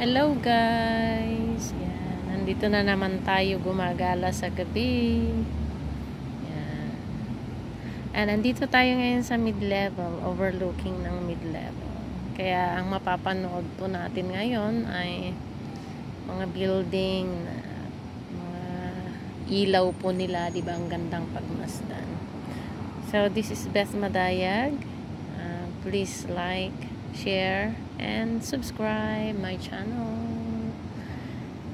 Hello guys! Yan. Nandito na naman tayo gumagala sa gabi. Yan. And nandito tayo ngayon sa mid-level, overlooking ng mid-level. Kaya ang mapapanood po natin ngayon ay mga building, mga ilaw po nila, di ba? Ang gandang pagmasdan. So this is Beth Madayag. Please like, share, and subscribe my channel.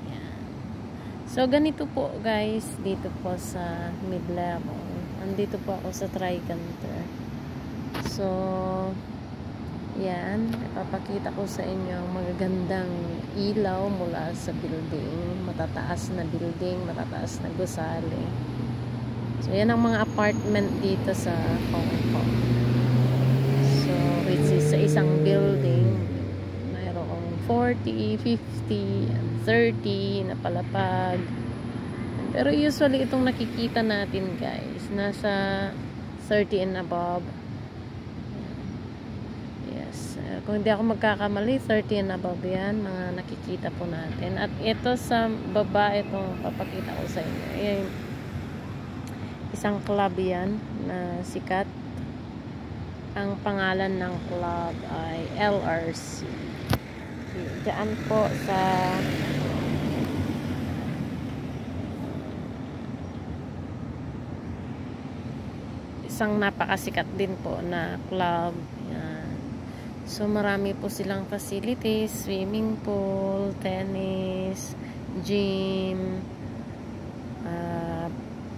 Yan. So ganito po guys, dito po sa mid-level. Andito po ako sa Triganter. So yan, ipapakita ko sa inyo ang magagandang ilaw mula sa building, matataas na building, matataas na gusali. So yan ang mga apartment dito sa Hong Kong. So which is sa isang building, mayroong 40, 50, and 30 na palapag. Pero usually itong nakikita natin guys, nasa 30 and above. Yes, kung hindi ako magkakamali, 30 and above yan, mga nakikita po natin. At ito sa baba, itong papakita ko sa inyo. Ayan, isang club yan na sikat. Ang pangalan ng club ay LRC. Diyan po sa isang napakasikat din po na club. Yan. So marami po silang facilities, swimming pool, tennis, gym,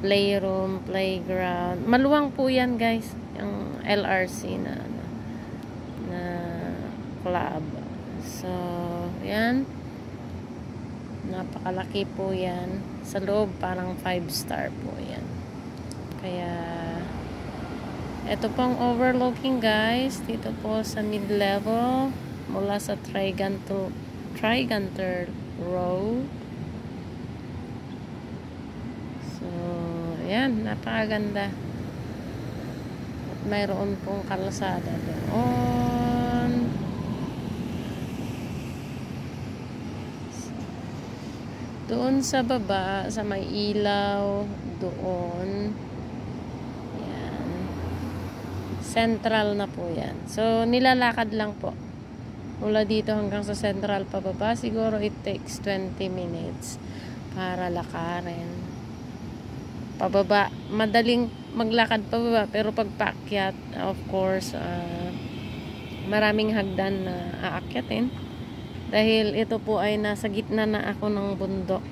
playroom, playground. Maluwang po yan guys, yung LRC na club. So yan, napakalaki po yan. Sa loob parang 5-star po yan. Kaya ito pong overlooking guys, dito po sa mid-level mula sa Triganter Road. So yan, napakaganda. At mayroon pong kalsada doon. Doon sa baba, sa may ilaw, doon. Yan. Central na po yan. So, nilalakad lang po. Mula dito hanggang sa central pababa, siguro it takes 20 minutes para lakarin. Pababa, madaling maglakad pababa, pero pag paakyat, of course, maraming hagdan na aakyatin. Dahil ito po ay nasa gitna na ako ng bundok.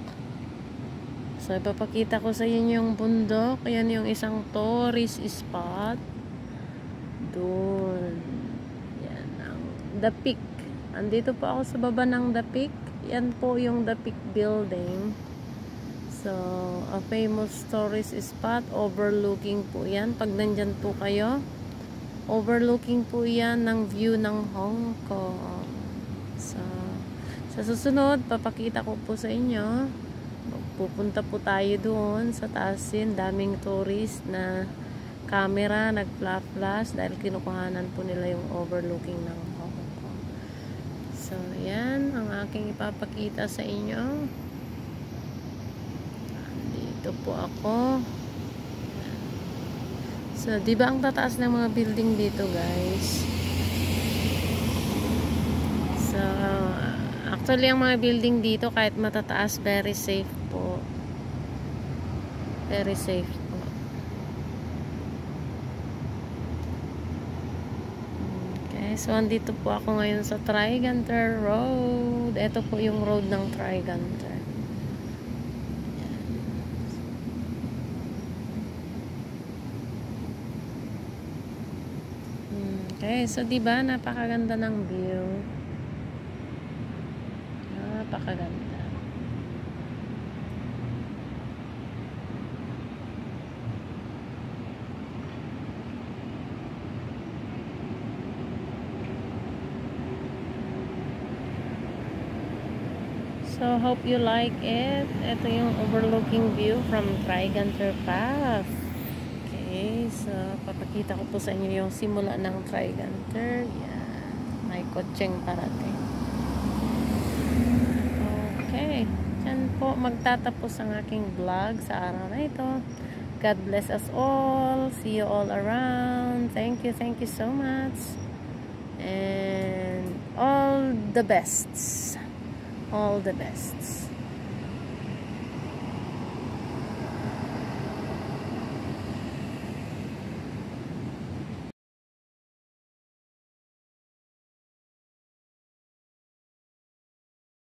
So, ipapakita ko sa inyo yung bundok. Yan yung isang tourist spot. Doon. Yan ang The Peak. Andito po ako sa baba ng The Peak. Yan po yung The Peak building. So, a famous tourist spot. Overlooking po yan. Pag nandyan po kayo, overlooking po yan ng view ng Hong Kong. So, sa susunod, papakita ko po sa inyo. Pupunta po tayo doon sa taasin. Daming tourist na camera, nag-flash dahil kinukuhanan po nila yung overlooking ng Hong Kong. So, yan ang aking ipapakita sa inyo. Dito po ako. So, di ba ang tataas ng mga building dito, guys? So, actually, ang mga building dito, kahit matataas, very safe po. Very safe po. Okay, so andito po ako ngayon sa Triganter Road. Ito po yung road ng Triganter. Okay, so diba napakaganda ng view. Napakaganda. So hope you like it. Ito yung overlooking view from Triganter Path. Okay, so papakita ko po sa inyo yung simula ng Triganter. Yan, may kotseng parating. Okay. Diyan po magtatapos ang aking vlog sa araw na ito. God bless us all. See you all around. Thank you so much. And all the bests. All the bests.